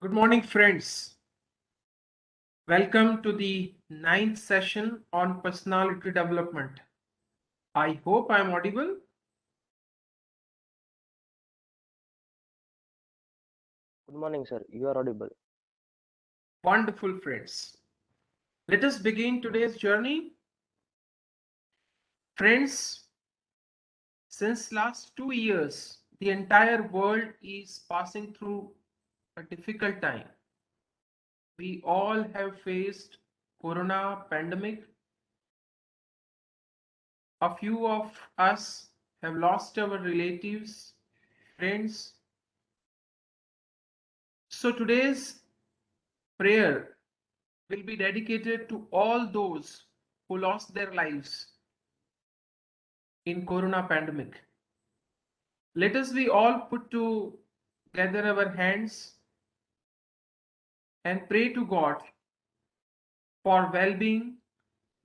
Good morning, friends. Welcome to the ninth session on personality development. I hope I'm audible. Good morning, sir. You are audible. Wonderful, friends. Let us begin today's journey. Friends, since last 2 years, the entire world is passing through a difficult time. We all have faced corona pandemic. A few of us have lost our relatives, friends. So today's prayer will be dedicated to all those who lost their lives in corona pandemic. Let us we all put together our hands and pray to God for well-being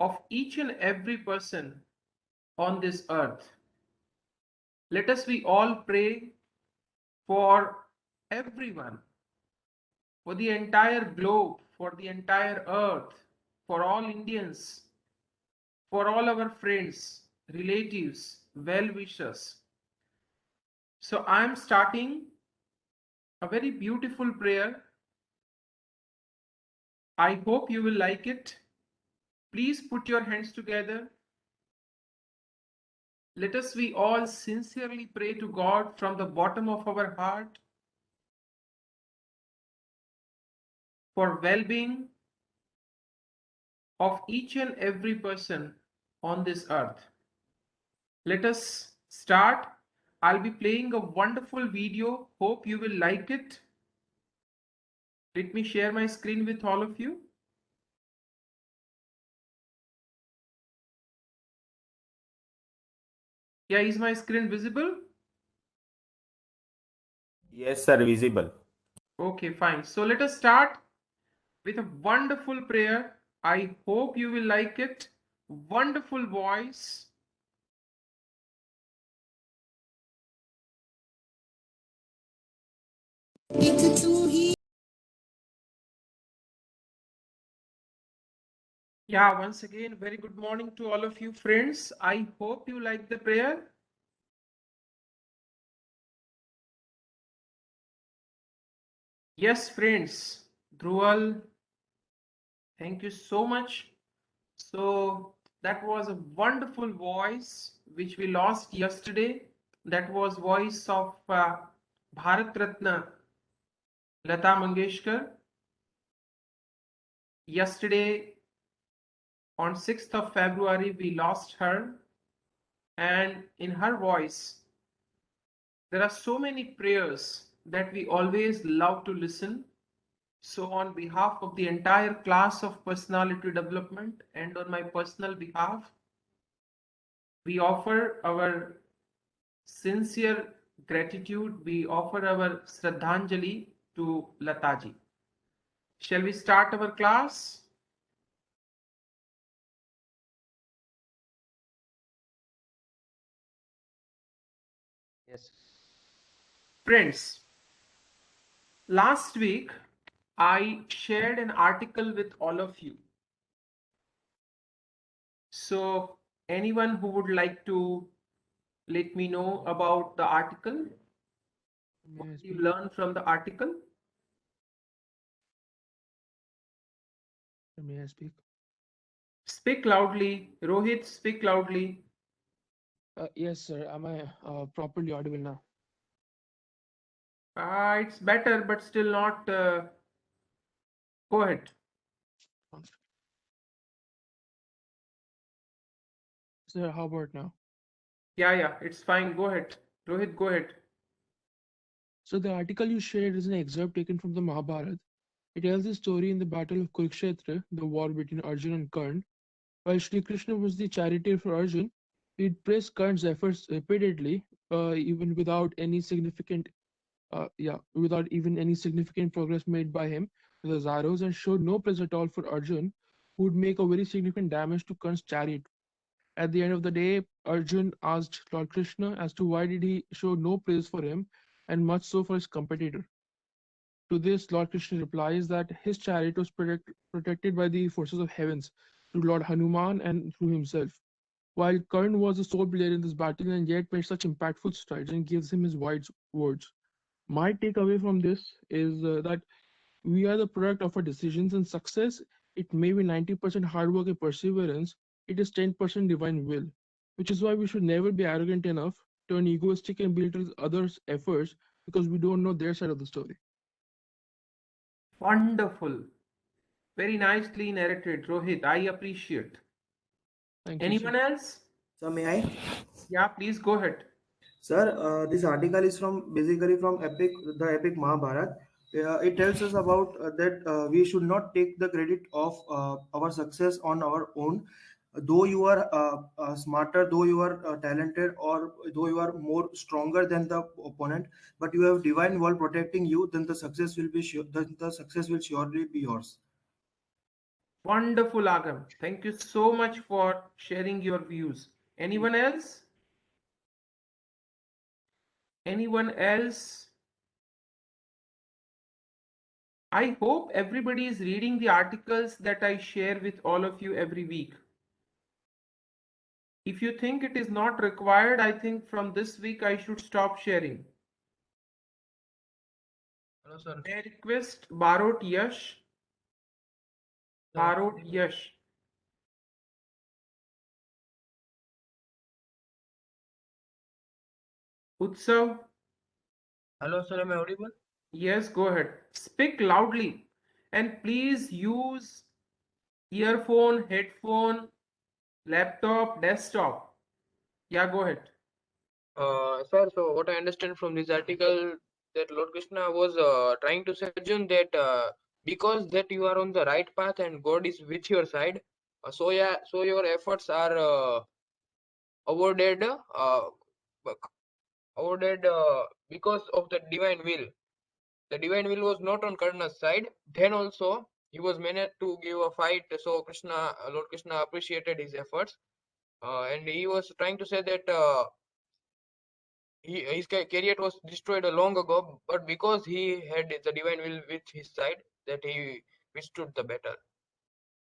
of each and every person on this earth. Let us we all pray for everyone, for the entire globe, for the entire earth, for all Indians, for all our friends, relatives, well-wishers. So I'm starting a very beautiful prayer. I hope you will like it. Please put your hands together. Let us we all sincerely pray to God from the bottom of our heart for well-being of each and every person on this earth. Let us start. I'll be playing a wonderful video. Hope you will like it. Let me share my screen with all of you. Yeah, is my screen visible? Yes, sir, visible. Okay, fine. So let us start with a wonderful prayer. I hope you will like it. Wonderful voice. Yeah, once again, very good morning to all of you friends. I hope you like the prayer. Yes, friends. Dhruval, thank you so much. So that was a wonderful voice which we lost yesterday. That was voice of Bharat Ratna Lata Mangeshkar. Yesterday on 6th of February we lost her, and in her voice there are so many prayers that we always love to listen. So on behalf of the entire class of personality development and on my personal behalf, we offer our sincere gratitude, we offer our Shraddhanjali to Lataji. Shall we start our class? Yes. Friends, last week I shared an article with all of you. So anyone who would like to let me know about the article, what May I you speak? learned from the article? May I speak? Speak loudly. Rohit, speak loudly. Yes, sir. Am I properly audible now? It's better, but still not. Go ahead. One second. Sir, how about now? Yeah, it's fine. Go ahead. Rohit, go ahead. So the article you shared is an excerpt taken from the Mahabharata. It tells the story in the battle of Kurukshetra, the war between Arjun and Karn. While Sri Krishna was the charioteer for Arjun, he praised Karn's efforts repeatedly, even without even any significant progress made by him with his arrows, and showed no praise at all for Arjun, who would make a very significant damage to Karn's chariot. At the end of the day, Arjun asked Lord Krishna as to why did he show no praise for him and much so for his competitor. To this, Lord Krishna replies that his chariot was protected by the forces of heavens through Lord Hanuman and through himself. While Karn was the sole player in this battle and yet made such impactful strides and gives him his wise words. My takeaway from this is that we are the product of our decisions, and success, it may be 90% hard work and perseverance, it is 10% divine will, which is why we should never be arrogant enough, turn egoistic, and belittle others' efforts because we don't know their side of the story. Wonderful. Very nicely narrated, Rohit. I appreciate. Thank you, sir. Anyone else? So may I? Yeah, please go ahead. Sir, this article is from basically from the epic Mahabharat. It tells us about that we should not take the credit of our success on our own. Though you are smarter, though you are talented, or though you are more stronger than the opponent, but you have divine wall protecting you, then the success will be sure. Then the success will surely be yours. Wonderful, Agam. Thank you so much for sharing your views. Anyone else? Anyone else? I hope everybody is reading the articles that I share with all of you every week. If you think it is not required, I think from this week I should stop sharing. Hello, sir. May I request Barot Yash? Barot Yash. Utsav? Hello, sir. Am I audible? Yes, go ahead. Speak loudly and please use earphone, headphone, laptop, desktop. Yeah, go ahead. Sir, so what I understand from this article that Lord Krishna was trying to say Arjun that because that you are on the right path and God is with your side, so your efforts are awarded because of the divine will. The divine will was not on Karna's side. Then also he was managed to give a fight. So Lord Krishna appreciated his efforts, and he was trying to say that his career was destroyed long ago, but because he had the divine will with his side, that he withstood the battle.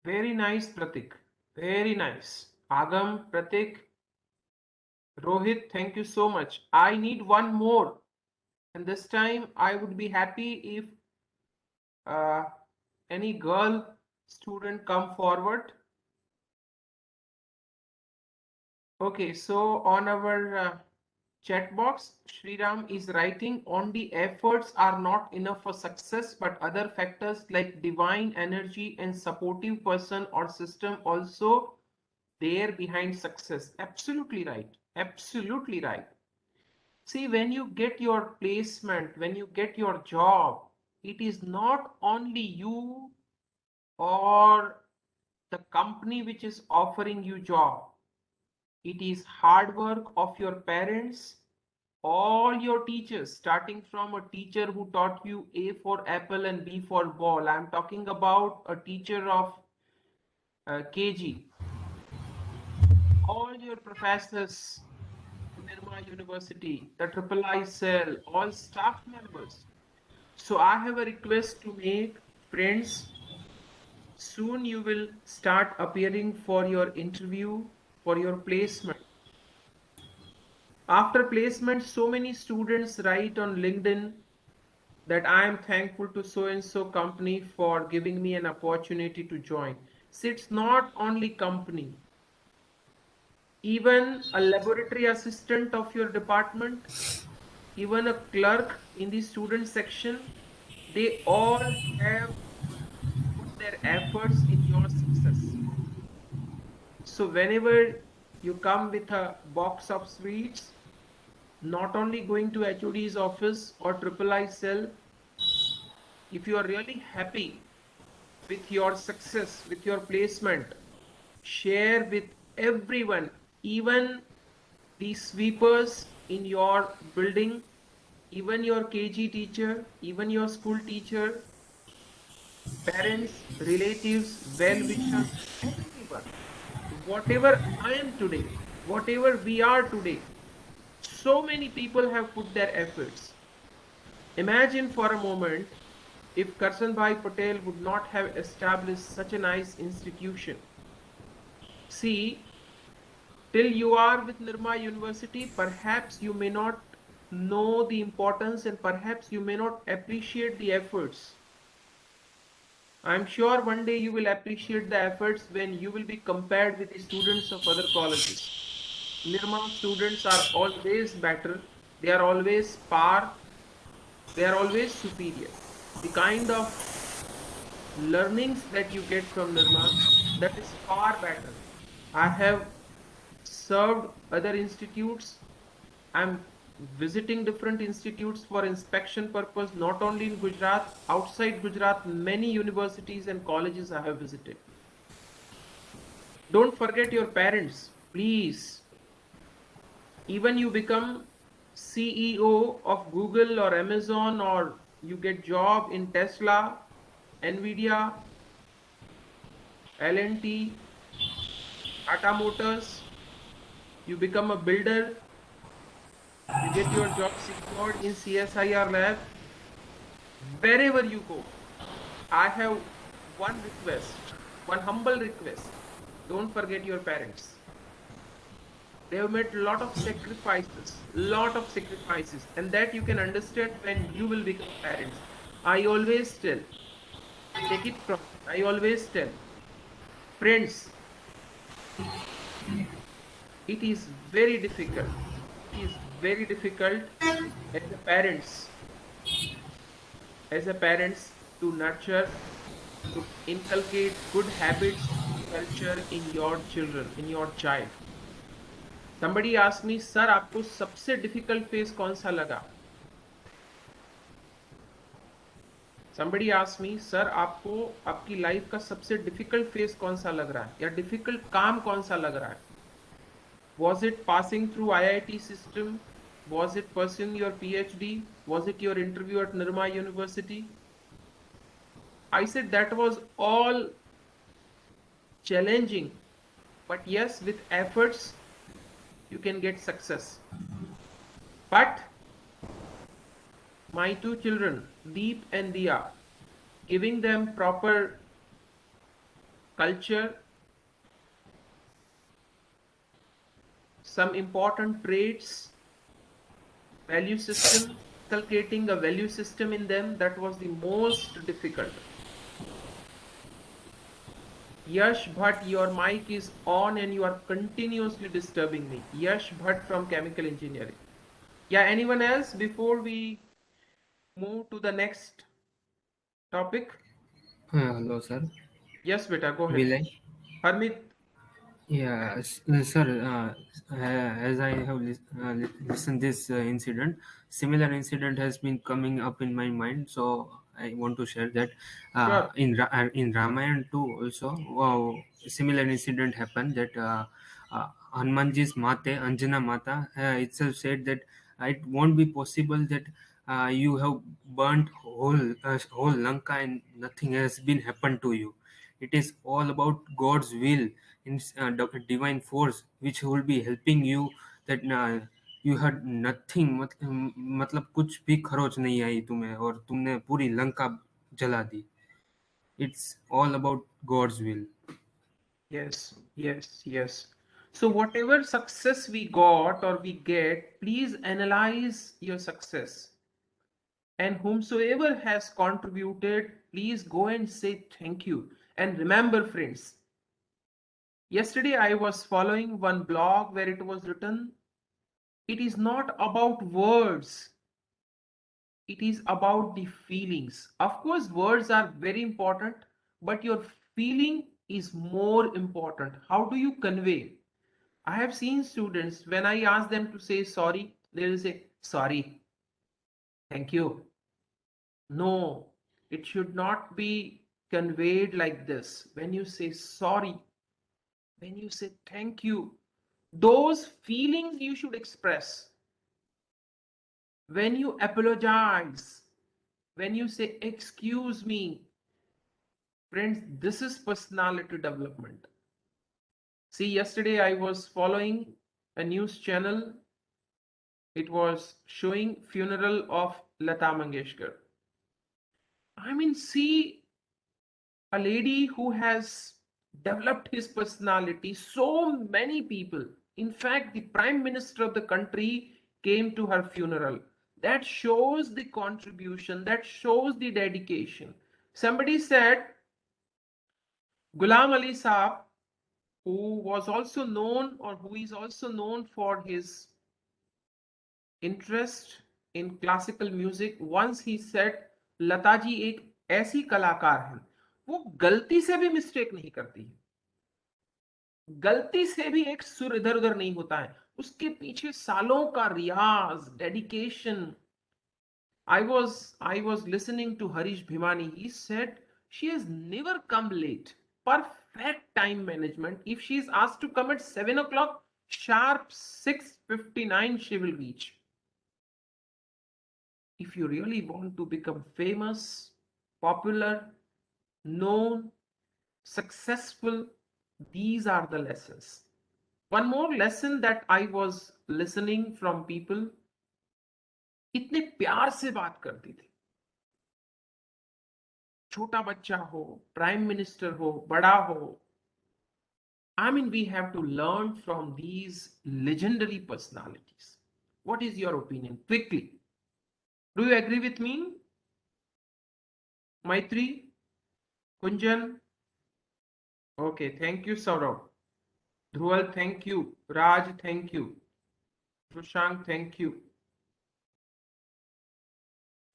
Very nice, Pratik. Very nice. Agam, Pratik, Rohit, thank you so much. I need one more. And this time I would be happy if uh, any girl student come forward. Okay, so on our chat box, Sriram is writing only efforts are not enough for success, but other factors like divine energy and supportive person or system also there behind success. Absolutely right. Absolutely right. See, when you get your placement, when you get your job, it is not only you or the company which is offering you job. It is hard work of your parents, all your teachers, starting from a teacher who taught you A for apple and B for ball. I'm talking about a teacher of KG. All your professors, Nirma University, the Triple I Cell, all staff members. So I have a request to make, friends. Soon you will start appearing for your interview, for your placement. After placement, so many students write on LinkedIn that I am thankful to so and so company for giving me an opportunity to join. So it's not only company. Even a laboratory assistant of your department, even a clerk in the student section, they all have put their efforts in your success. So whenever you come with a box of sweets, not only going to HOD's office or Triple I cell, if you are really happy with your success, with your placement, share with everyone, even the sweepers in your building, even your KG teacher, even your school teacher, parents, relatives, well-wishers, everyone. Whatever I am today, whatever we are today, so many people have put their efforts. Imagine for a moment if Karsan Bhai Patel would not have established such a nice institution. See, till you are with Nirma University, perhaps you may not know the importance and perhaps you may not appreciate the efforts. I'm sure one day you will appreciate the efforts when you will be compared with the students of other colleges. Nirma students are always better, they are always par, they are always superior. The kind of learnings that you get from Nirma, that is far better. I have served other institutes. I'm visiting different institutes for inspection purpose, not only in Gujarat, outside Gujarat, many universities and colleges I have visited. Don't forget your parents, please. Even you become CEO of Google or Amazon, or you get job in Tesla, Nvidia, L&T, Tata Motors, you become a builder, you get your job secured in CSIR lab. Wherever you go, I have one request, one humble request. Don't forget your parents. They have made lot of sacrifices, and that you can understand when you will become parents. I always tell, take it from me, I always tell, friends, it is very difficult. It is very difficult as a parents to nurture, to inculcate good habits, culture in your children, in your child. Somebody asked me, sir, आपको सबसे difficult phase कौन सा लगा? Somebody asked me, sir, आपको आपकी life का सबसे difficult phase कौन सा लग रहा है, या difficult काम कौन सा लग रहा है? Was it passing through IIT system? Was it pursuing your PhD? Was it your interview at Nirma University? I said that was all challenging, but yes, with efforts you can get success. But my two children, Deep and Diya, giving them proper culture, some important traits, value system, inculcating a value system in them, that was the most difficult. Yash Bhatt, your mic is on and you are continuously disturbing me. Yash Bhatt from Chemical Engineering. Yeah, anyone else before we move to the next topic? Hello, sir. Yes, beta, go ahead. Will I? Harmeet, Yeah, sir. As I have listened this incident, similar incident has been coming up in my mind. So I want to share that sure. in Ramayana too also similar incident happened that Hanumanji's Mate Anjana Mata itself said that it won't be possible that you have burnt whole Lanka and nothing has been happened to you. It is all about God's will in divine force which will be helping you that you had nothing मतलब कुछ भी खरोच नहीं आई तुम्हें और तुमने पूरी लंका जला दी. It's all about God's will. Yes, yes, yes. So whatever success we got or we get, please analyze your success. And whomsoever has contributed, please go and say thank you. And remember, friends, yesterday I was following one blog where it was written, it is not about words, it is about the feelings. Of course, words are very important, but your feeling is more important. How do you convey? I have seen students, when I ask them to say sorry, they will say, sorry, thank you. No, it should not be conveyed like this. When you say sorry, when you say thank you, those feelings you should express. When you apologize, when you say excuse me, friends, this is personality development. See, yesterday I was following a news channel. It was showing funeral of Lata Mangeshkar. I mean, see a lady who has developed his personality. So many people, in fact, the prime minister of the country came to her funeral. That shows the contribution, that shows the dedication. Somebody said Ghulam Ali Saab, who was also known or who is also known for his interest in classical music, once he said Lata ji एक ऐसी कलाकार हैं वो गलती से भी mistake नहीं करती है, गलती से भी एक सुर इधर उधर नहीं होता है, उसके पीछे सालों का रियाज, dedication. I was listening to Harish Bhimani. He said she has never come late. Perfect time management. If she is asked to come at 7 o'clock, sharp 6:59 she will reach. If you really want to become famous, popular, known, successful, these are the lessons. One more lesson that I was listening from people, इतने प्यार से बात करती थी. छोटा बच्चा हो, prime minister हो, बड़ा हो. I mean, we have to learn from these legendary personalities. What is your opinion? Quickly. Do you agree with me? Maitri? Kunjan? Okay, thank you, Saurabh. Dhruval, thank you. Raj, thank you. Prashank, thank you.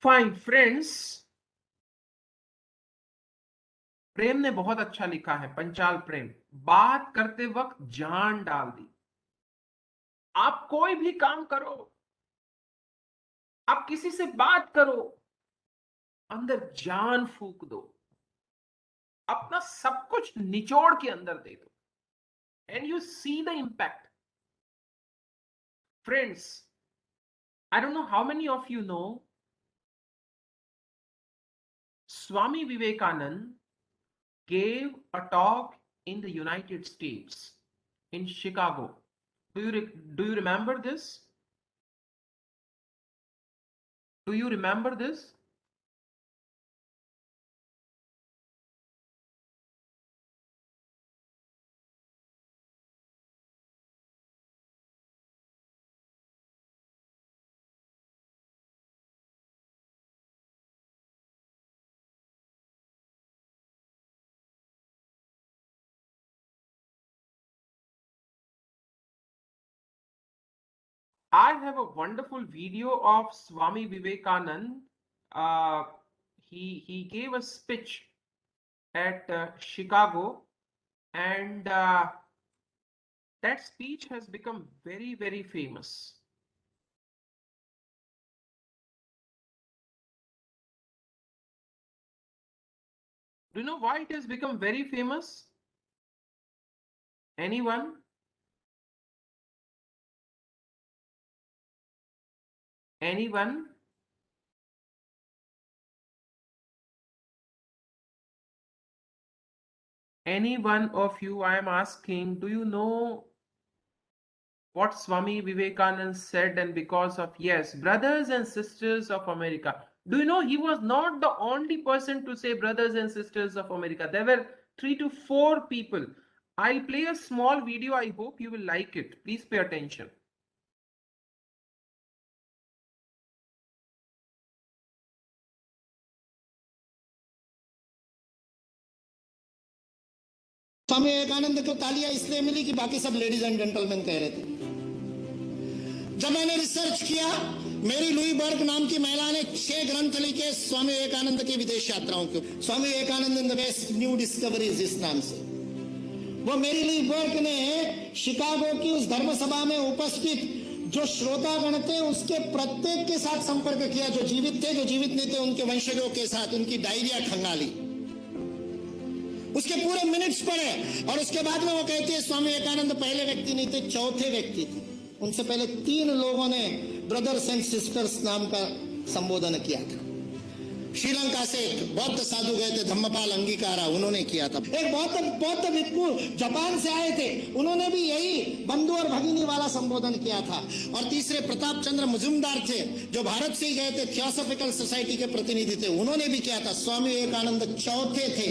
Fine, friends. प्रेम ने बहुत अच्छा लिखा है, पंचाल प्रेम. बात करते वक्त जान डाल दी. आप कोई भी काम करो, आप किसी से बात करो, अंदर जान फूक दो, अपना सब कुछ निचोड़ के अंदर दे दो, and you see the impact. Friends, I don't know how many of you know Swami Vivekananda gave a talk in the United States, in Chicago. Do you remember this? Do you remember this? I have a wonderful video of Swami Vivekananda. He gave a speech at Chicago, and that speech has become very, very famous. Do you know why it has become very famous? Anyone? Anyone? Any one of you, I am asking, do you know what Swami Vivekananda said? And because of, yes, brothers and sisters of America. Do you know he was not the only person to say brothers and sisters of America? There were 3 to 4 people. I'll play a small video. I hope you will like it. Please pay attention. Swami Vivekananda को तालियां इसलिए मिली कि बाकी सब ladies and gentleman कह रहे थे. जब मैंने रिसर्च किया, मेरी लुई बर्ग नाम की महिला ने 6 ग्रंथ लिखे स्वामी विवेकानंद की विदेश यात्राओं के. Swami Vivekananda in the West new discoveries इस नाम से. वो मेरी लुई बर्ग ने शिकागो की उस धर्म सभा में उपस्थित जो श्रोतागण थे उसके प्रत्येक के साथ संपर्क किया, जो जीवित थे, जो जीवित नहीं थे, उनके वंशजों के साथ उनकी डायरिया खंगाली, उसके पूरे मिनट्स पढ़े. और उसके बाद में वो कहती है स्वामी विवेकानंद पहले व्यक्ति नहीं थे, चौथे व्यक्ति थे. उनसे पहले 3 लोगों ने ब्रदर्स एंड सिस्टर्स नाम का संबोधन किया था. श्रीलंका से एक बौद्ध साधु गए थे, धम्मपाल अंगीकारा, उन्होंने किया था। एक बौद्ध भिक्षु जापान से आए थे, उन्होंने भी यही बंधु और भगिनी वाला संबोधन किया था। और तीसरे प्रताप चंद्र मजुमदार थे, जो भारत से ही गए थे, थियोसॉफिकल सोसाइटी के प्रतिनिधि थे, उन्होंने भी किया था। स्वामी विवेकानंद चौथे थे।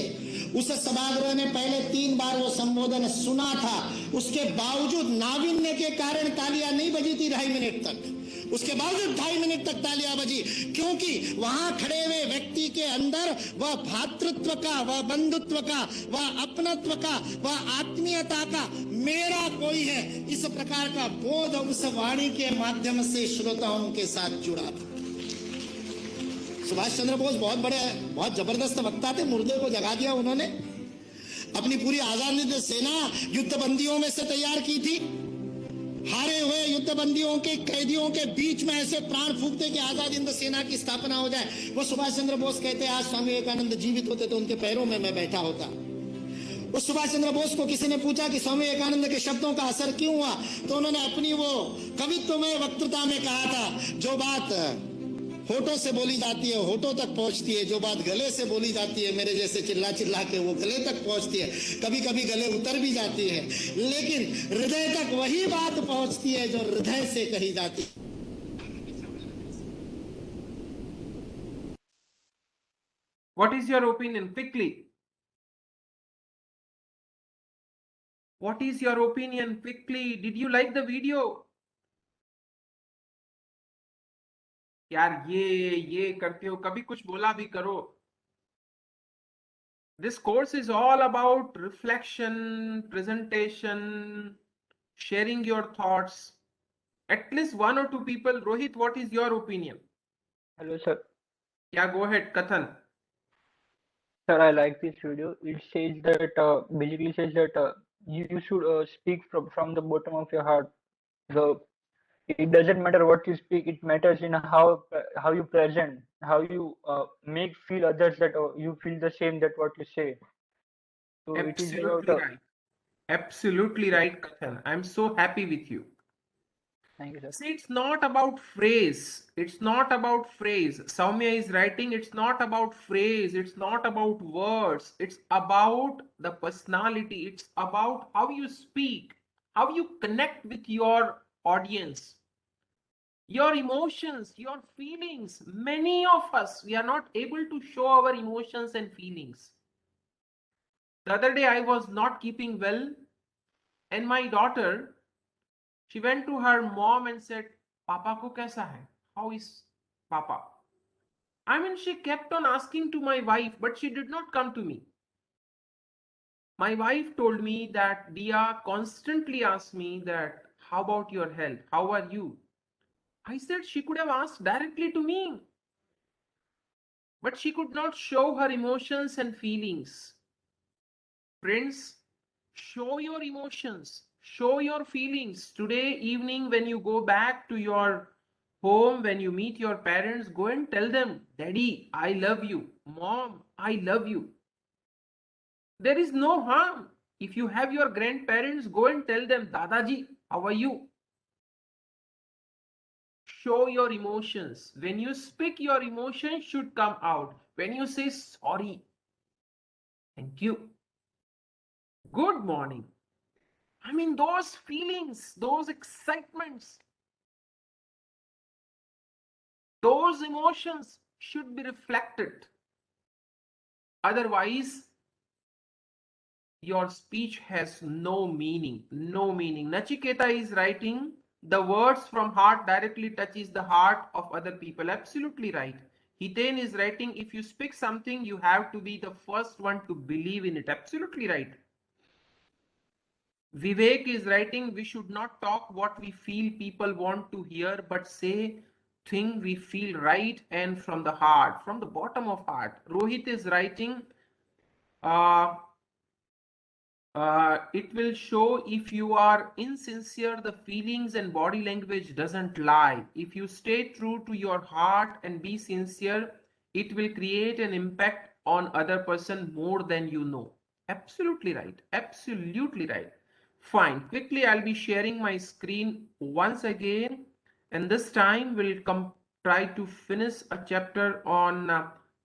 उस सभागृह ने पहले 3 बार वो संबोधन सुना था, उसके बावजूद नावीन्य के कारण तालियां नहीं बजी थी 2.5 मिनट तक। उसके बावजूद 2.5 मिनट तक तालियां बजी, क्योंकि वहां खड़े हुए व्यक्ति के अंदर वह भातृत्व का, वह बंधुत्व का, वह अपनत्व का, वह आत्मीयता का मेरा कोई है, इस प्रकार का बोध उस वाणी के माध्यम से श्रोताओं के साथ जुड़ा था। सुभाष चंद्र बोस बहुत जबरदस्त वक्ता थे, मुर्दे को जगा दिया उन्होंने। अपनी पूरी आजादी सेना युद्धबंदियों में से तैयार की थी। हारे हुए युद्धबंदियों के कैदियों के बीच में ऐसे प्राण फूकते कि आजाद हिंद सेना की स्थापना हो जाए। वो सुभाष चंद्र बोस कहते, आज स्वामी विवेकानंद जीवित होते तो उनके पैरों में मैं बैठा होता। उस सुभाष चंद्र बोस को किसी ने पूछा कि स्वामी विवेकानंद के शब्दों का असर क्यों हुआ, तो उन्होंने अपनी वो कवित्व में वक्तृता में कहा था, जो बात होठों से बोली जाती है होठों तक पहुंचती है, जो बात गले से बोली जाती है मेरे जैसे चिल्ला चिल्ला के वो गले तक पहुंचती है, कभी कभी गले उतर भी जाती है, लेकिन हृदय तक वही बात पहुंचती है जो हृदय से कही जाती है। What is your opinion? Quickly. What is your opinion? Quickly. Did you like the video? यार ये करते हो, कभी कुछ बोला भी करो। This course is all about reflection, presentation, sharing your thoughts. At least 1 or 2 people. Rohit, what is your opinion? Hello, sir. Yeah, go ahead, Kathan. Sir, I like this video. It says that basically says that you should speak from the bottom of your heart. It doesn't matter what you speak. It matters in how you present, how you make feel others that you feel the same that what you say. So Absolutely right. Absolutely right, Kathan. I'm so happy with you. Thank you, sir. See, it's not about phrase. It's not about phrase. Soumya is writing, it's not about phrase. It's not about words. It's about the personality. It's about how you speak, how you connect with your audience, your emotions, your feelings. Many of us, we are not able to show our emotions and feelings. The other day, I was not keeping well, and my daughter, she went to her mom and said, Papa ko kaisa hai? How is Papa? I mean, she kept on asking to my wife, but she did not come to me. My wife told me that Dia constantly asks me that, how about your health? How are you? I said she could have asked directly to me, but she could not show her emotions and feelings. Friends, show your emotions, show your feelings. Today evening, when you go back to your home, when you meet your parents, go and tell them, Daddy, I love you. Mom, I love you. There is no harm. If you have your grandparents, go and tell them, Dadaji, how are you? Show your emotions. When you speak, your emotions should come out. When you say sorry, thank you, good morning, I mean, those feelings, those excitements, those emotions should be reflected. Otherwise, your speech has no meaning. No meaning. Nachiketa is writing, the words from heart directly touches the heart of other people. Absolutely right. Hiten is writing, if you speak something, you have to be the first one to believe in it. Absolutely right. Vivek is writing, we should not talk what we feel people want to hear, but say thing we feel right and from the heart, from the bottom of heart. Rohit is writing, it will show if you are insincere, the feelings and body language doesn't lie. If you stay true to your heart and be sincere, it will create an impact on other person more than you know. Absolutely right. Absolutely right. Fine. Quickly, I'll be sharing my screen once again. And this time we'll try to finish a chapter on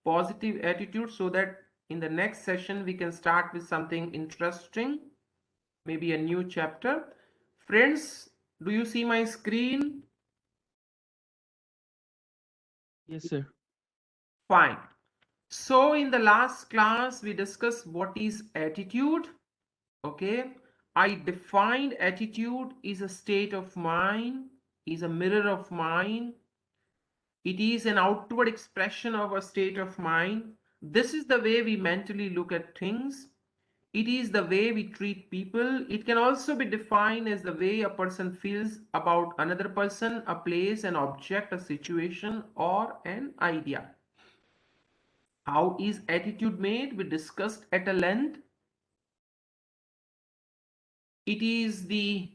positive attitude, so that in the next session we can start with something interesting, maybe a new chapter. Friends, do you see my screen? Yes, sir. Fine. So in the last class, we discussed what is attitude. Okay. I defined attitude is a state of mind, is a mirror of mind. It is an outward expression of a state of mind. This is the way we mentally look at things. It is the way we treat people. It can also be defined as the way a person feels about another person, a place, an object, a situation, or an idea. How is attitude made? We discussed at a length. It is the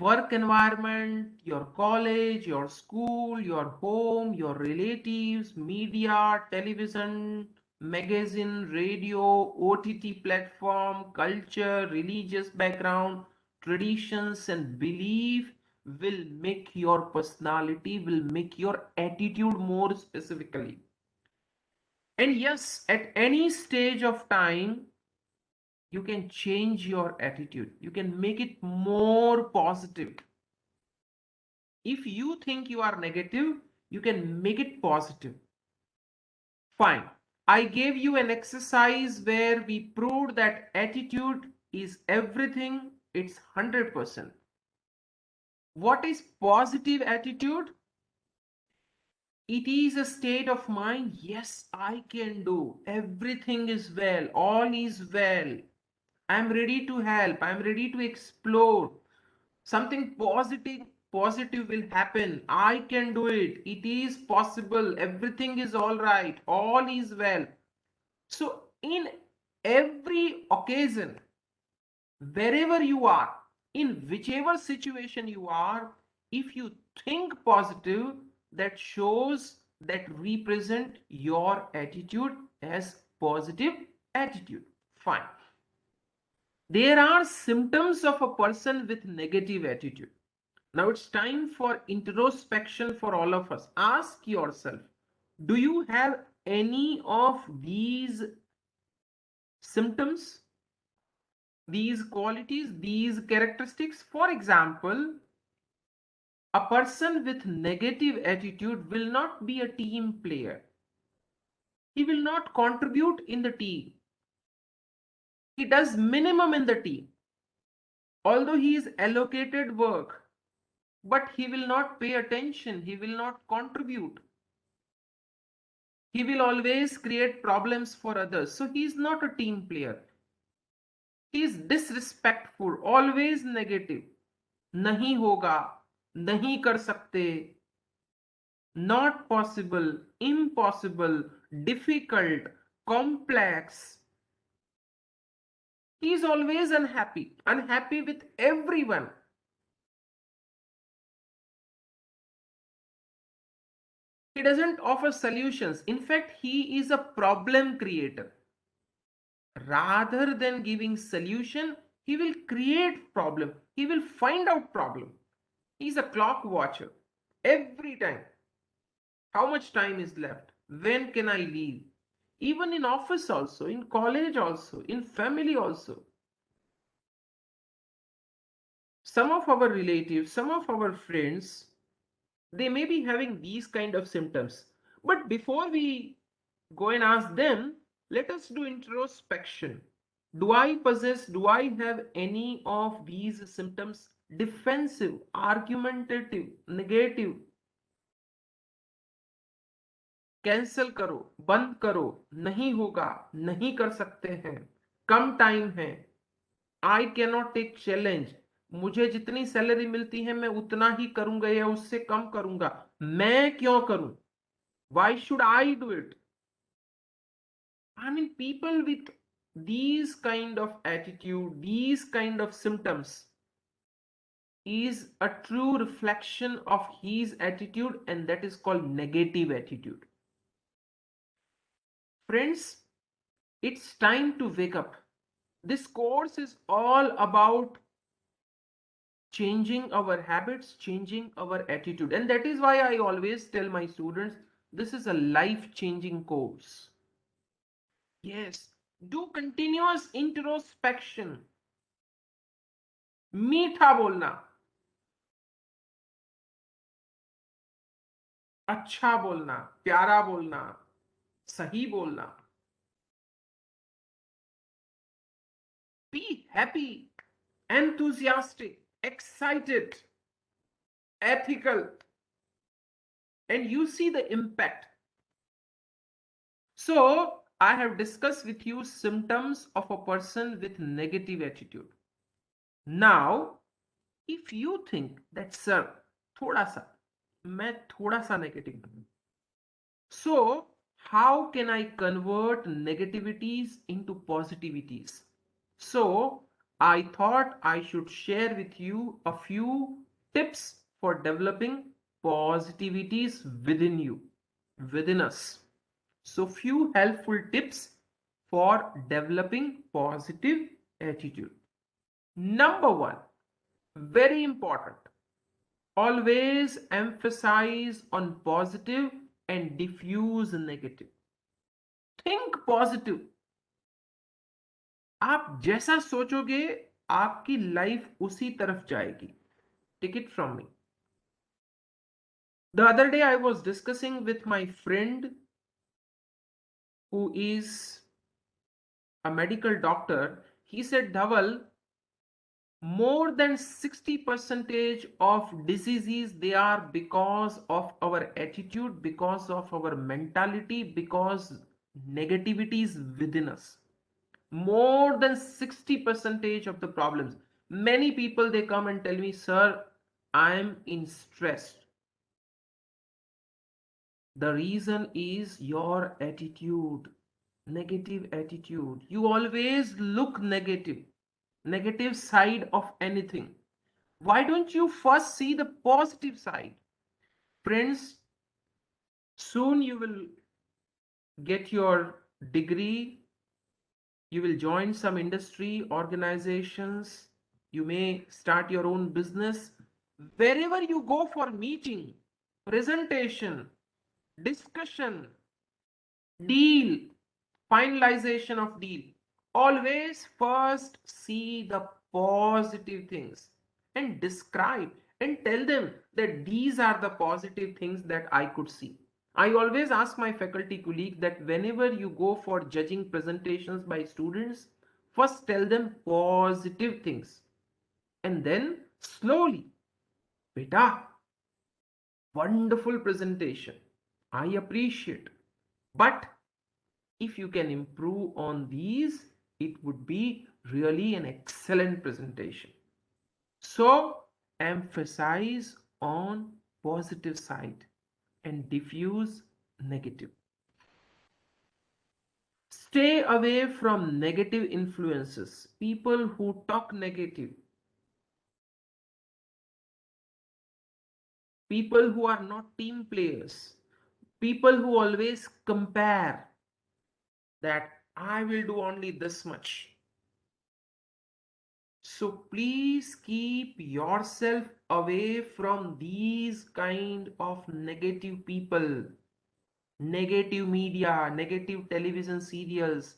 work environment, your college, your school, your home, your relatives, media, television, magazine, radio, OTT platform, culture, religious background, traditions, and belief will make your personality, will make your attitude more specifically. And yes, at any stage of time, you can change your attitude. You can make it more positive. If you think you are negative, you can make it positive. Fine. I gave you an exercise where we proved that attitude is everything. It's 100%. What is positive attitude? It is a state of mind. Yes, I can do. Everything is well. All is well. I'm ready to help. I'm ready to explore. Something positive will happen. I can do it. It is possible. Everything is all right. All is well. So in every occasion, wherever you are, in whichever situation you are, if you think positive, that shows, that represent your attitude as positive attitude. Fine. There are symptoms of a person with negative attitude. Now it's time for introspection for all of us. Ask yourself, do you have any of these symptoms, these qualities, these characteristics? For example, a person with negative attitude will not be a team player. He will not contribute in the team. He does minimum in the team. Although he is allocated work, but he will not pay attention. He will not contribute. He will always create problems for others. So he is not a team player. He is disrespectful, always negative. नहीं होगा, नहीं कर सकते, not possible, impossible, difficult, complex. He is always unhappy with everyone. He doesn't offer solutions. In fact, he is a problem creator. Rather than giving solution, he will create problem. He will find out problem. He's a clock watcher. Every time. How much time is left? When can I leave? Even in office also, in college also, in family also. Some of our relatives, some of our friends, they may be having these kind of symptoms. But before we go and ask them, let us do introspection. Do I have any of these symptoms? Defensive, argumentative, negative. Cancel करो, बंद करो, नहीं होगा, नहीं कर सकते हैं, कम टाइम है, I can not take challenge, मुझे जितनी सैलरी मिलती है मैं उतना ही करूंगा या उससे कम करूंगा, मैं क्यों करूं, why should I do it? I mean, people with these kind of attitude, these kind of symptoms is a true reflection of his attitude, and that is called negative attitude. Friends, it's time to wake up. This course is all about changing our habits, changing our attitude. And that is why I always tell my students This is a life-changing course. Yes, do continuous introspection. मीठा बोलना, अच्छा बोलना, प्यारा बोलना, सही बोलना. Be happy, enthusiastic, excited, ethical, and you see the impact. So, I have discussed with you symptoms of a person with negative attitude. Now, if you think that, sir, मैं थोड़ा सा negative हूं. So, how can I convert negativities into positivities? So, I thought I should share with you a few tips for developing positivities within you, within us. So, few helpful tips for developing positive attitude. Number one, very important, always emphasize on positive and diffuse negative. Think positive. आप जैसा सोचोगे आपकी life उसी तरफ जाएगी. Take it from me. The other day I was discussing with my friend who is a medical doctor. He said, Dhaval, more than 60% of diseases, they are because of our attitude, because of our mentality, because negativity is within us. More than 60% of the problems. Many people, they come and tell me, sir, I'm in stress. The reason is your attitude, negative attitude. You always look negative, negative side of anything. Why don't you first see the positive side? Friends, soon you will get your degree. You will join some industry organizations. You may start your own business. Wherever you go for meeting, presentation, discussion, deal, finalization of deal, always first see the positive things and describe and tell them that these are the positive things that I could see. I always ask my faculty colleague that whenever you go for judging presentations by students, first tell them positive things and then slowly, beta, wonderful presentation, I appreciate, but if you can improve on these, it would be really an excellent presentation. So emphasize on positive side and diffuse negative. Stay away from negative influences, people who talk negative, people who are not team players, people who always compare that I will do only this much. So please keep yourself away from these kind of negative people, negative media, negative television serials,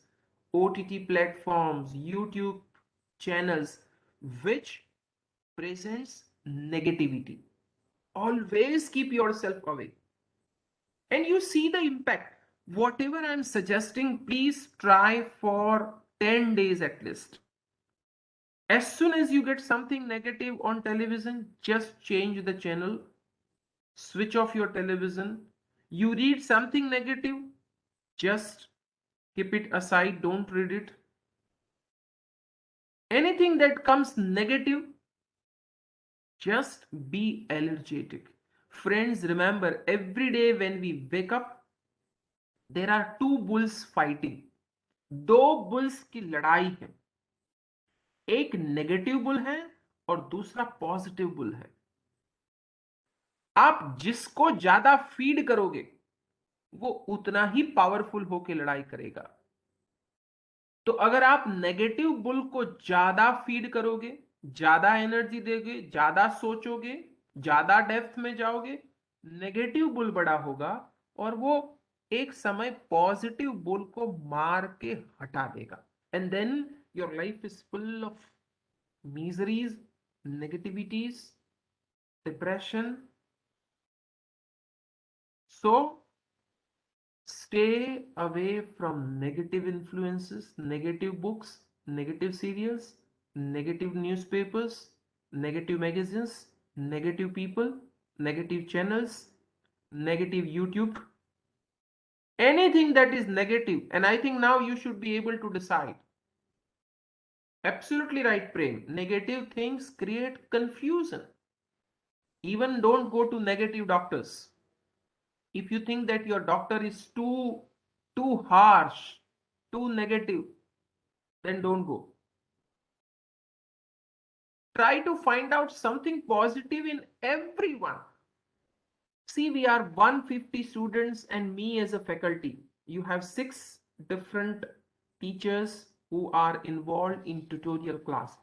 OTT platforms, YouTube channels, which presents negativity. Always keep yourself away. And you see the impact. Whatever I'm suggesting, please try for 10 days at least. As soon as you get something negative on television, just change the channel, switch off your television. You read something negative, just keep it aside, don't read it. Anything that comes negative, just be allergic. Friends, remember, every day when we wake up, there are two bulls fighting. दो bulls की लड़ाई है. एक negative bull है और दूसरा positive bull है. आप जिसको ज्यादा फीड करोगे वो उतना ही पावरफुल होकर लड़ाई करेगा. तो अगर आप नेगेटिव बुल को ज्यादा फीड करोगे, ज्यादा एनर्जी दोगे, ज्यादा सोचोगे, ज्यादा डेप्थ में जाओगे, नेगेटिव बुल बड़ा होगा और वो एक समय पॉजिटिव बोल को मार के हटा देगा, and then your life is full of miseries, negativities, depression. So stay away from negative influences, negative books, negative serials, negative newspapers, negative magazines, negative people, negative channels, negative YouTube, anything that is negative. And I think now you should be able to decide. Absolutely right, Prem. Negative things create confusion. Even don't go to negative doctors. If you think that your doctor is too harsh, too negative, then don't go. Try to find out something positive in everyone. See, we are 150 students and me as a faculty. You have 6 different teachers who are involved in tutorial class.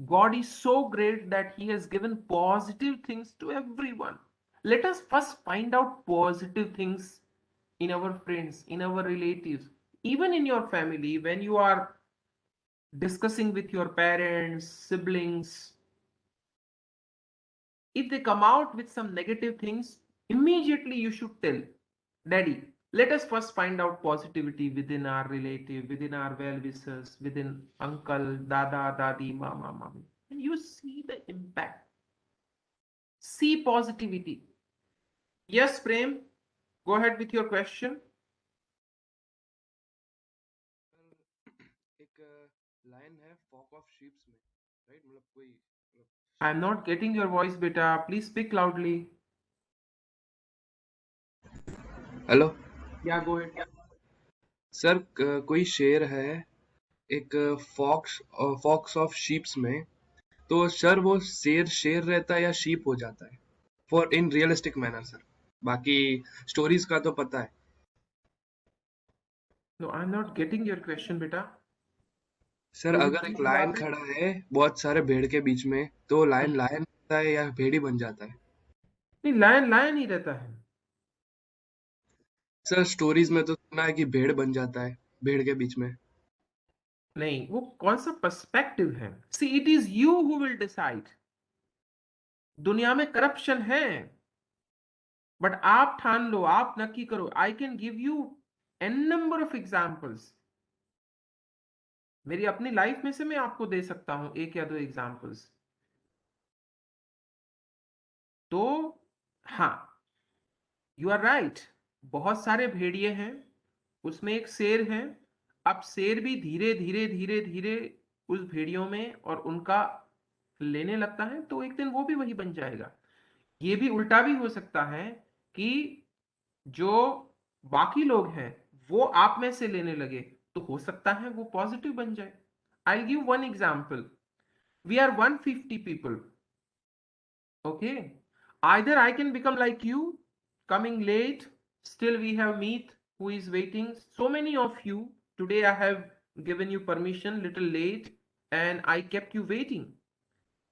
God is so great that he has given positive things to everyone. Let us first find out positive things in our friends, in our relatives, even in your family. When you are discussing with your parents, siblings, if they come out with some negative things, immediately you should tell, Daddy, let us first find out positivity within our relative, within our well-wishers, within uncle, dada, dadi, mama, mami. And you see the impact. See positivity. Yes, Prem, go ahead with your question. एक line है Fock of sheeps में, right? मतलब कोई I am not getting your voice, beta. Please speak loudly. Hello Yeah, go ahead. Sir, कोई शेर है एक fox of sheeps में, तो सर वो शेर रहता है या शीप हो जाता है for in realistic manner sir? बाकी स्टोरीज का तो पता है। No, I'm not getting your question, beta. Sir अगर एक लायन खड़ा है बहुत सारे भेड़ के बीच में, तो लायन रहता है या भेड़ ही बन जाता है? नहीं, लायन ही रहता है। सर स्टोरीज में तो सुना है कि भेड़ बन जाता है भेड़ के बीच में। नहीं, वो कौन सा पर्सपेक्टिव है। See, it is you who will decide. दुनिया में करप्शन है, बट आप ठान लो, आप नक्की करो। I can give you an number of examples. मेरी अपनी लाइफ में से मैं आपको दे सकता हूं 1 या 2 एग्जाम्पल्स। तो हाँ, यू आर राइट, बहुत सारे भेड़िए हैं, उसमें एक शेर है। अब शेर भी धीरे धीरे धीरे धीरे उस भेड़ियों में और उनका लेने लगता है, तो एक दिन वो भी वही बन जाएगा। ये भी उल्टा भी हो सकता है कि जो बाकी लोग हैं वो आप में से लेने लगे, तो हो सकता है वो पॉजिटिव बन जाए। I give one example. We are 150 people, okay? Either I can become like you, coming late, still we have Meet who is waiting. So many of you, today I have given you permission little late and I kept you waiting.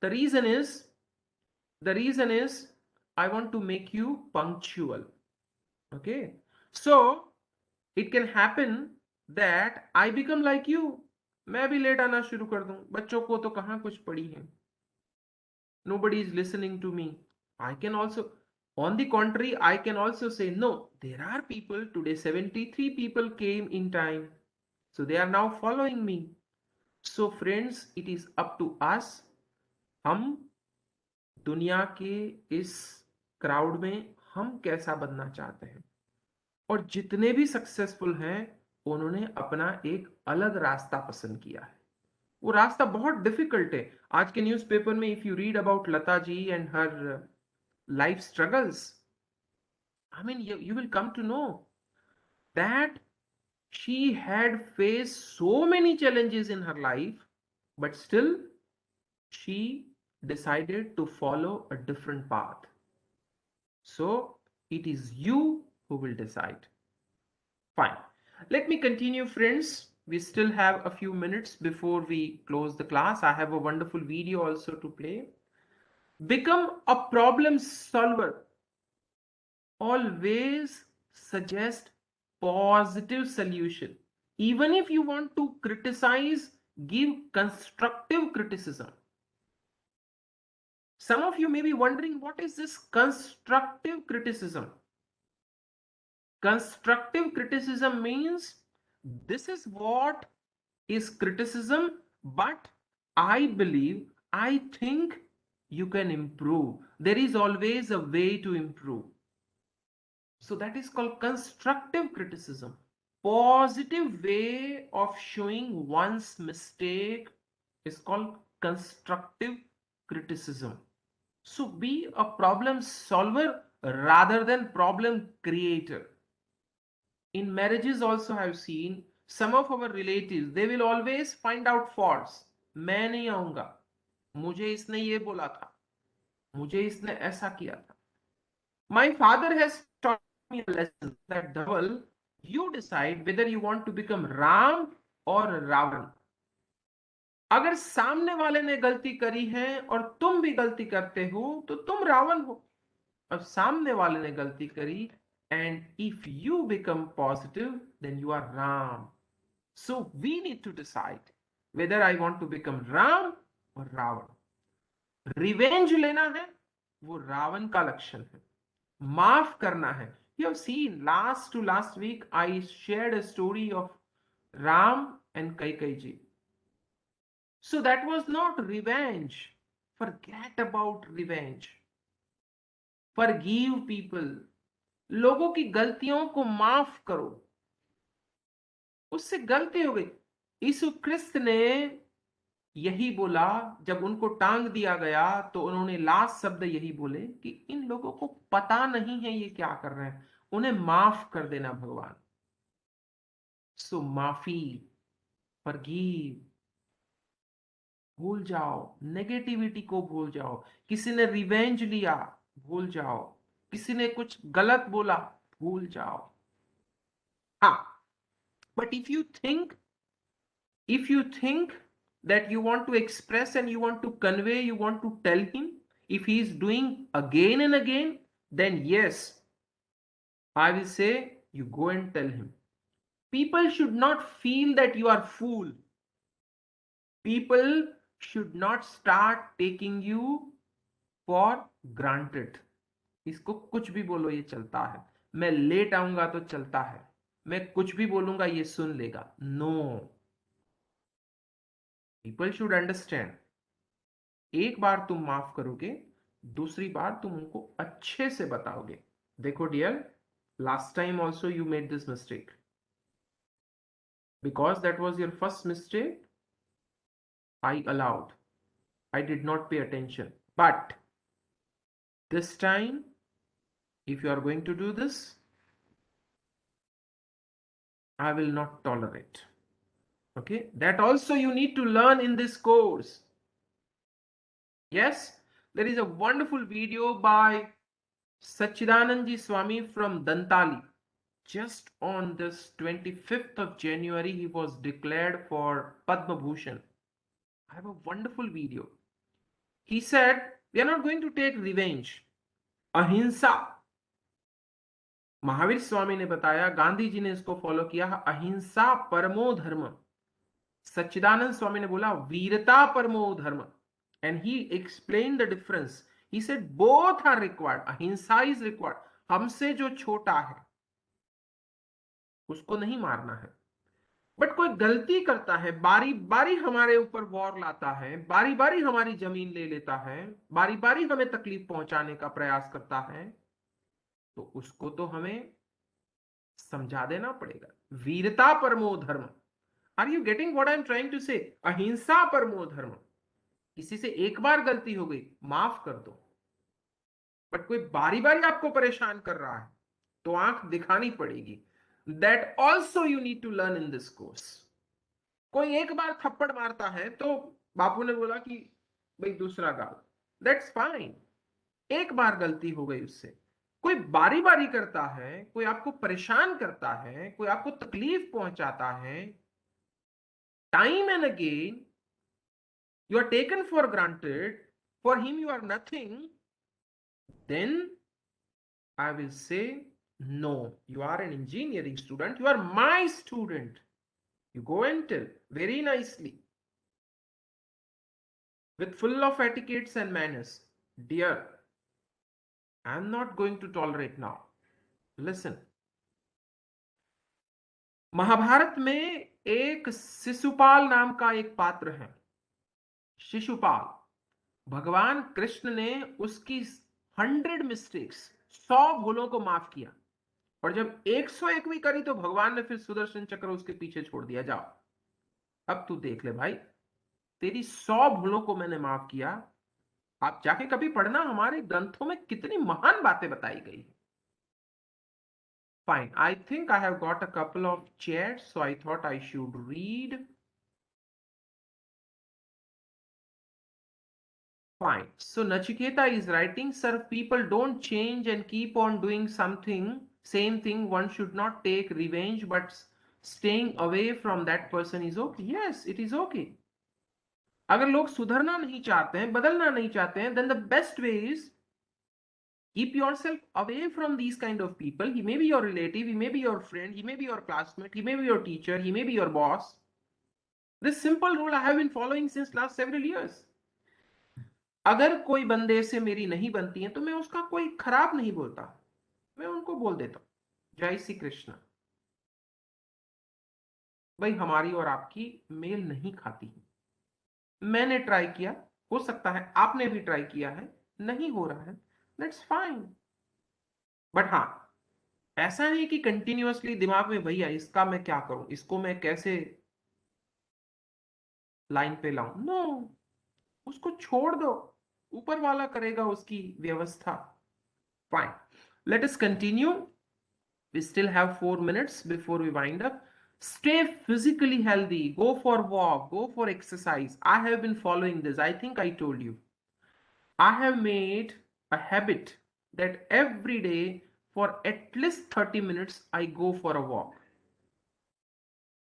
The reason is I want to make you punctual, okay? So it can happen that I become like you. मैं भी late आना शुरू कर दूं। बच्चों को तो कहाँ कुछ पड़ी है। Nobody is listening to me. I can also, on the contrary, I can also say, no, there are people today, 73 people came in time. So they are now following me. So friends, it is up to us. हम दुनिया के इस crowd में हम कैसा बनना चाहते हैं। और जितने भी सक्सेसफुल हैं, उन्होंने अपना एक अलग रास्ता पसंद किया है। वो रास्ता बहुत डिफिकल्ट है। आज के न्यूज़पेपर में if you read about Lata ji and her life struggles, I mean you will come to know that she had faced so many challenges in her life, but still she decided to follow a different path. So it is you who will decide. Fine, let me continue, friends. We still have a few minutes before we close the class. I have a wonderful video also to play. Become a problem solver. Always suggest positive solution. Even if you want to criticize, give constructive criticism. Some of you may be wondering, what is this constructive criticism? Constructive criticism means this is what is criticism, but I believe, I think you can improve. There is always a way to improve. So that is called constructive criticism. Positive way of showing one's mistake is called constructive criticism. So be a problem solver rather than problem creator. In marriages also I've seen some of our relatives, they will always find out faults. मैं नहीं आऊंगा, मुझे इसने ये बोला था, मुझे इसने ऐसा किया था. My father has taught me a lesson that Dhaval, you decide whether you want to become Ram or Ravan. अगर सामने वाले ने गलती करी है और तुम भी गलती करते हो तो तुम रावण हो. अब सामने वाले ने गलती करी, and if you become positive, then you are Ram. So we need to decide whether I want to become Ram or Ravan. Revenge लेना है वो रावण का लक्षण है. माफ करना है. You have seen last to last week I shared a story of Ram and Kaikai ji. So that was not revenge. Forget about revenge. Forgive people. लोगों की गलतियों को माफ करो. उससे गलती हो गई. यीशु ख्रिस्त ने यही बोला जब उनको टांग दिया गया, तो उन्होंने लास्ट शब्द यही बोले कि इन लोगों को पता नहीं है ये क्या कर रहे हैं, उन्हें माफ कर देना भगवान. सो माफी, फॉरगिव. भूल जाओ, नेगेटिविटी को भूल जाओ. किसी ने रिवेंज लिया, भूल जाओ. किसी ने कुछ गलत बोला, भूल जाओ. हाँ, but if you think that you want to express and you want to convey, you want to tell him, if he is doing again and again, then yes, I will say you go and tell him. People should not feel that you are fool. People should not start taking you for granted. इसको कुछ भी बोलो ये चलता है, मैं late आऊंगा तो चलता है, मैं कुछ भी बोलूंगा ये सुन लेगा. No, people should understand. एक बार तुम माफ करोगे, दूसरी बार तुम उनको अच्छे से बताओगे. देखो dear, last time also you made this mistake. Because that was your first mistake, I allowed. I did not pay attention. But this time, if you are going to do this, I will not tolerate. Okay, that also you need to learn in this course. Yes, there is a wonderful video by Sachidanand Swami from Dantali. Just on this 25th of January, he was declared for Padma Bhushan. I have a wonderful video. He said, we are not going to take revenge. अहिंसा. महावीर स्वामी ने बताया, गांधी जी ने इसको follow किया, अहिंसा परमो धर्म. सच्चिदानंद स्वामी ने बोला वीरता परमो धर्म. And he explained the difference. He said both are required. अहिंसा is required. हमसे जो छोटा है उसको नहीं मारना है. बट कोई गलती करता है, बारी बारी हमारे ऊपर वॉर लाता है, बारी बारी हमारी जमीन ले लेता है, बारी बारी हमें तकलीफ पहुंचाने का प्रयास करता है, तो उसको तो हमें समझा देना पड़ेगा. वीरता परमो धर्म. Are you getting what I am trying to say? अहिंसा परमो धर्म. किसी से एक बार गलती हो गई, माफ कर दो. बट कोई बारी बारी आपको परेशान कर रहा है तो आंख दिखानी पड़ेगी. That also you need to learn in this course. कोई एक बार थप्पड़ मारता है तो बापू ने बोला कि भाई दूसरा गाल. That's fine. एक बार गलती हो गई उससे. कोई बारी बारी करता है, कोई आपको परेशान करता है, कोई आपको तकलीफ पहुंचाता है, time and again you are taken for granted, for him you are nothing, then I will say No, you are an engineering student. You are my student. You go and tell very nicely, with full of etiquettes and manners. Dear, I'm not going to tolerate now. Listen. Mahabharat में एक शिशुपाल नाम का एक पात्र है. शिशुपाल. भगवान कृष्ण ने उसकी 100 मिस्टेक्स, 100 भूलों को माफ किया, और जब 101वीं करी तो भगवान ने फिर सुदर्शन चक्र उसके पीछे छोड़ दिया. जाओ, अब तू देख ले भाई, तेरी 100 भूलों को मैंने माफ किया. आप जाके कभी पढ़ना, हमारे ग्रंथों में कितनी महान बातें बताई गई. Fine, I think I have got a couple of chats, so I thought I should read. Fine. So Nachiketa is writing, sir, people don't change and keep on doing something, same thing. One should not take revenge, but staying away from that person is okay. Yes, it is okay. अगर लोग सुधरना नहीं चाहते हैं, बदलना नहीं चाहते हैं, then the best way is keep yourself away from these kind of people. He may be your relative, he may be your friend, he may be your classmate, he may be your teacher, he may be your boss. This simple rule I have been following since last several years. अगर कोई बंदे से मेरी नहीं बनती है तो मैं उसका कोई खराब नहीं बोलता, मैं उनको बोल देता हूं, जय श्री कृष्ण, भाई हमारी और आपकी मेल नहीं खाती. मैंने ट्राई किया, हो सकता है आपने भी ट्राई किया है, नहीं हो रहा है, दैट्स फाइन. बट हाँ, ऐसा नहीं कि कंटिन्यूअसली दिमाग में भैया इसका मैं क्या करूं, इसको मैं कैसे लाइन पे लाऊं. नो, उसको छोड़ दो, ऊपर वाला करेगा उसकी व्यवस्था. Fine, let us continue. We still have 4 minutes before we wind up. Stay physically healthy. Go for walk. Go for exercise. I have been following this. I think I told you. I have made a habit that every day for at least 30 minutes I go for a walk.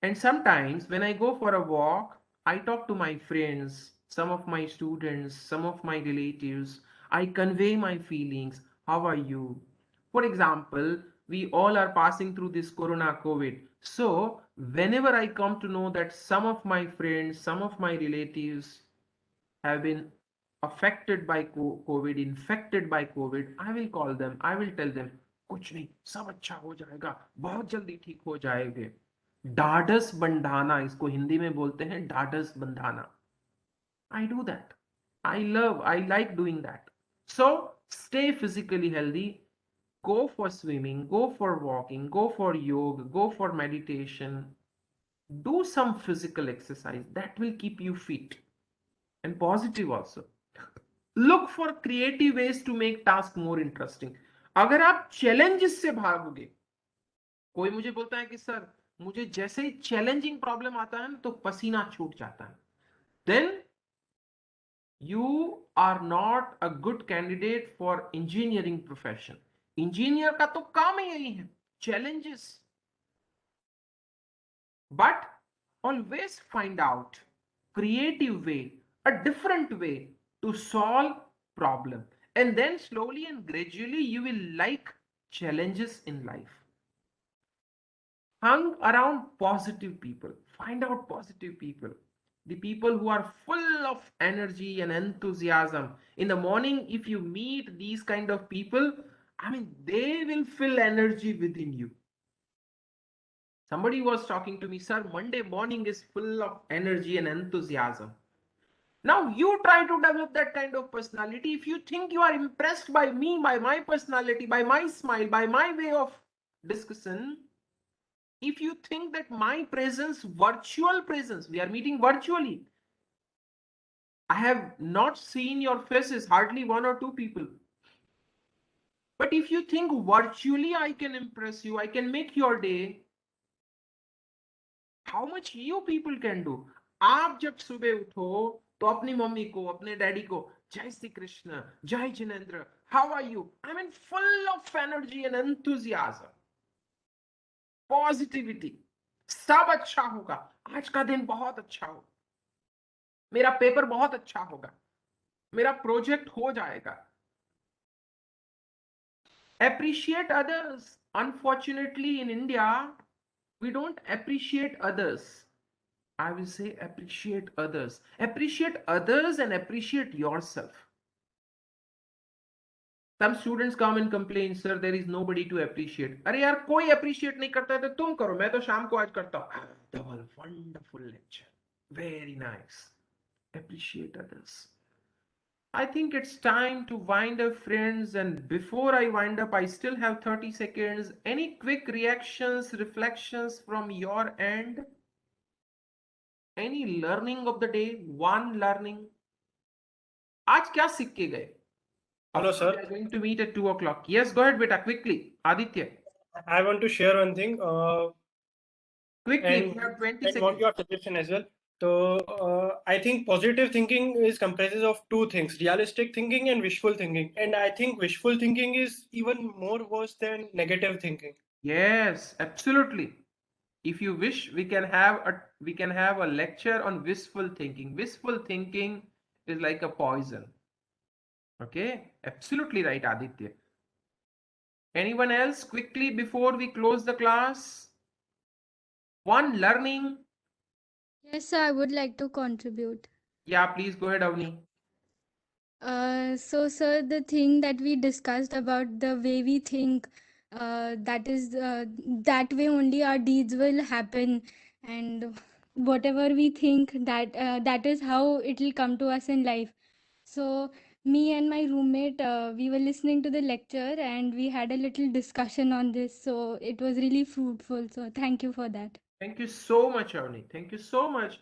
And sometimes when I go for a walk, I talk to my friends, some of my students, some of my relatives. I convey my feelings. How are you? For example, we all are passing through this corona COVID. So whenever I come to know that some of my friends, some of my relatives have been affected by COVID, infected by COVID, I will call them, I will tell them, कुछ नहीं, सब अच्छा हो जाएगा, बहुत जल्दी ठीक हो जाएंगे. ढाढ़स बंधाना, इसको हिंदी में बोलते हैं ढाढ़स Bandhana. I do that. I like doing that. So stay physically healthy. Go for swimming, go for walking, go for yoga, go for meditation. Do some physical exercise. That will keep you fit and positive also. Look for creative ways to make task more interesting. अगर आप challenges से भागोगे, कोई मुझे बोलता है कि sir मुझे जैसे ही चैलेंजिंग प्रॉब्लम आता है तो पसीना छूट जाता है, then you are not a good candidate for engineering profession. Engineer का तो काम ही यही है, challenges. But always find out creative way, a different way to solve problem, and then slowly and gradually you will like challenges in life. Hang around positive people. Find out positive people. The people who are full of energy and enthusiasm. In the morning, if you meet these kind of people, I mean, they will fill energy within you. Somebody was talking to me, sir, Monday morning is full of energy and enthusiasm. Now you try to develop that kind of personality. If you think you are impressed by me, by my personality, by my smile, by my way of discussion, if you think that my presence, virtual presence, we are meeting virtually, I have not seen your faces, hardly 1 or 2 people. But if you think virtually I can impress you, I can make your day, how much you people can do. आप जब सुबह उठो तो अपनी mummy को, अपने daddy को, जय श्री कृष्ण, जय Jinendra, how are you? I mean, full of energy and enthusiasm. Positivity, सब अच्छा होगा, आज का दिन बहुत अच्छा होगा, मेरा पेपर बहुत अच्छा होगा, मेरा प्रोजेक्ट हो जाएगा. Appreciate others. unfortunately, in India, we don't appreciate others. I will say appreciate others. Appreciate others and appreciate yourself. Some students come and complain, sir, there is nobody to appreciate. अरे यार कोई appreciate नहीं करता है तो तुम करो. मैं तो शाम को आज करता हूँ. Double wonderful lecture. Very nice. Appreciate others. I think it's time to wind up, friends. And before I wind up, I still have 30 seconds. Any quick reactions, reflections from your end? Any learning of the day? One learning. आज क्या सीख के गए? Hello, sir. We are going to meet at 2 o'clock. Yes, go ahead, beta, quickly. Aditya. I want to share one thing. Quickly, And you have 20 I seconds. want your suggestion as well. So I think positive thinking is comprises of two things: realistic thinking and wishful thinking. And I think wishful thinking is even more worse than negative thinking. Yes, absolutely. If you wish, we can have a lecture on wishful thinking. Wishful thinking is like a poison. Okay, absolutely right, Aditya. Anyone else quickly before we close the class? One learning. Yes, sir, I would like to contribute. Yeah, please go ahead, Avni. So, sir, the thing that we discussed about the way we think, that way only our deeds will happen, and whatever we think, that is how it will come to us in life. So, me and my roommate, we were listening to the lecture and we had a little discussion on this. So, it was really fruitful. So, thank you for that. Thank you so much, Avni. Thank you so much.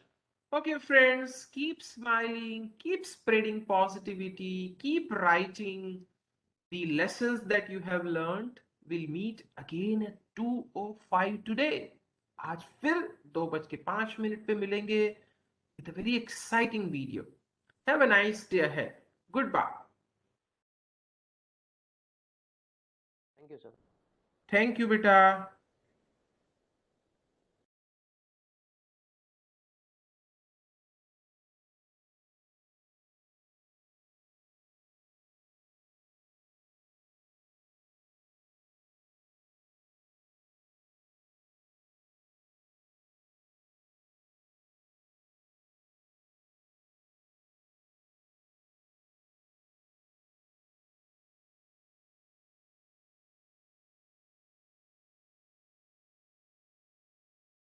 Okay, friends, keep smiling, keep spreading positivity, keep writing the lessons that you have learned. We'll meet again at 2:05 today. आज फिर 2:05 पे मिलेंगे with a very exciting video. Have a nice day ahead. Goodbye. Thank you, sir. Thank you, beta.